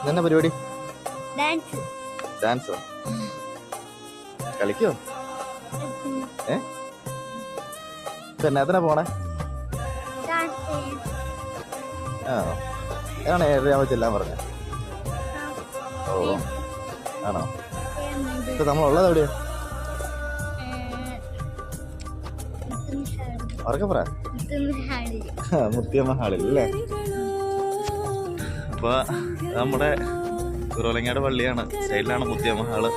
എന്നാ പരിപാടി? ഡാൻസ്. ഡാൻസോ? കളിക്കോ? പിന്നെ എത്ര പോണേ? ആ ആണോ? ഏഴരയാവുമ്പോൾ ചെല്ലാൻ പറഞ്ഞ? ഓ ആണോ? ഇപ്പൊ നമ്മളുള്ളത് എവിടെയാ? ഉറക്കെ പറ. മുത്തിയമ്മ ഹാളിൽ അല്ലേ? അപ്പൊ നമ്മുടെ കുറവലങ്ങാട് പള്ളിയാണ്, സൈഡിലാണ് മുത്തിയമ്മ ഹാള്,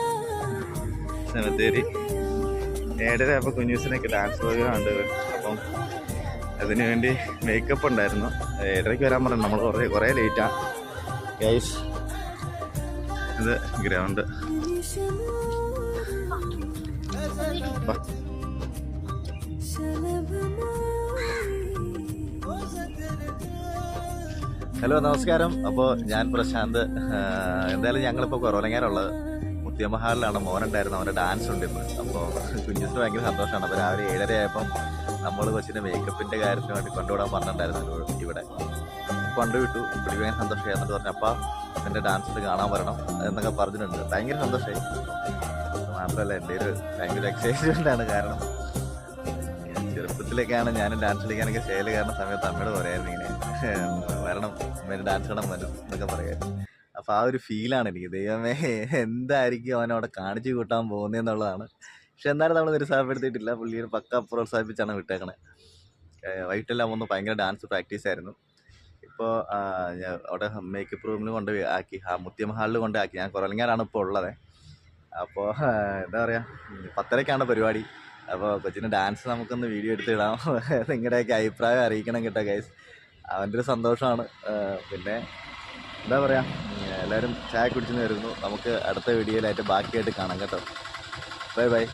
സെമിത്തേരി. 7:30 ആയപ്പോൾ കുഞ്ഞൂസിനൊക്കെ ഡാൻസ് പ്രോഗ്രാം ഉണ്ട്. അപ്പം അതിനു വേണ്ടി മേക്കപ്പ് ഉണ്ടായിരുന്നു. 7:30 വരാൻ പറഞ്ഞു. നമ്മൾ കുറേ ലേറ്റാ ഗൈസ്. ഇത് ഗ്രൗണ്ട്. ഹലോ, നമസ്കാരം. അപ്പോൾ ഞാൻ പ്രശാന്ത്. എന്തായാലും ഞങ്ങളിപ്പോൾ കുറവലങ്ങാനുള്ളത് മുത്തിയമ്മ ഹാളിലാണ്. മോനുണ്ടായിരുന്നു, അവൻ്റെ ഡാൻസ് ഉണ്ട് ഇന്ന്. അപ്പോൾ കുഞ്ഞിന് ഭയങ്കര സന്തോഷമാണ്. അപ്പോൾ രാവിലെ 7:30 ആയപ്പം നമ്മൾ കൊച്ചിൻ്റെ മേക്കപ്പിൻ്റെ കാര്യത്തിന് വേണ്ടി കൊണ്ടുവിടാൻ പറഞ്ഞിട്ടുണ്ടായിരുന്നു. ഇവിടെ കൊണ്ടുവിട്ടു. ഇവിടെ ഭയങ്കര സന്തോഷമായി എന്നിട്ട് പറഞ്ഞു, അപ്പോൾ എൻ്റെ ഡാൻസിൽ കാണാൻ വരണം എന്നൊക്കെ പറഞ്ഞിട്ടുണ്ട്. ഭയങ്കര സന്തോഷമായി. മാത്രമല്ല എൻ്റെ ഒരു ഭയങ്കര എക്സൈറ്റ്മെൻ്റാണ്. കാരണം ചെറുപ്പത്തിലേക്കാണ് ഞാൻ ഡാൻസ് കളിക്കാനൊക്കെ സ്റ്റേജിൽ കയറുന്ന സമയത്ത് അമ്മയോട് പറയായിരുന്നു ഇങ്ങനെ വരണം, അമ്മേൻ്റെ ഡാൻസ് കാണാൻ വരും എന്നൊക്കെ പറയായിരുന്നു. അപ്പോൾ ആ ഒരു ഫീലാണ് എനിക്ക്. ദൈവമേ, എന്തായിരിക്കും അവനവിടെ കാണിച്ചു കൂട്ടാൻ പോകുന്നതെന്നുള്ളതാണ്. പക്ഷെ എന്നാലും നമ്മൾ നിരുത്സാഹപ്പെടുത്തിയിട്ടില്ല. പുള്ളിയെ പക്ക പ്രോത്സാഹിപ്പിച്ചാണ് വിട്ടേക്കണേ. വൈകിട്ടെല്ലാം ഒന്ന് ഭയങ്കര ഡാൻസ് പ്രാക്ടീസ് ആയിരുന്നു. ഇപ്പോൾ അവിടെ മേക്കപ്പ് റൂമിൽ കൊണ്ട് ആക്കി, മുത്തിയമ്മ ഹാളിൽ കൊണ്ട് ആക്കി. ഞാൻ കുറവലങ്ങാനാണ് ഇപ്പോൾ ഉള്ളത്. അപ്പോൾ എന്താ പറയുക, 10:30ക്കാണ് പരിപാടി. അപ്പോൾ കൊച്ചിൻ്റെ ഡാൻസ് നമുക്കൊന്ന് വീഡിയോ എടുത്തിടാം. നിങ്ങളുടെയൊക്കെ അഭിപ്രായം അറിയിക്കണം കേട്ടോ ഗൈസ്. അവൻ്റെ ഒരു സന്തോഷമാണ്. പിന്നെ എന്താ പറയുക, എല്ലാവരും ചായ കുടിച്ചെന്ന് വരുന്നു. നമുക്ക് അടുത്ത വീഡിയോയിലായിട്ട് ബാക്കിയായിട്ട് കാണാം കേട്ടോ. Bye bye.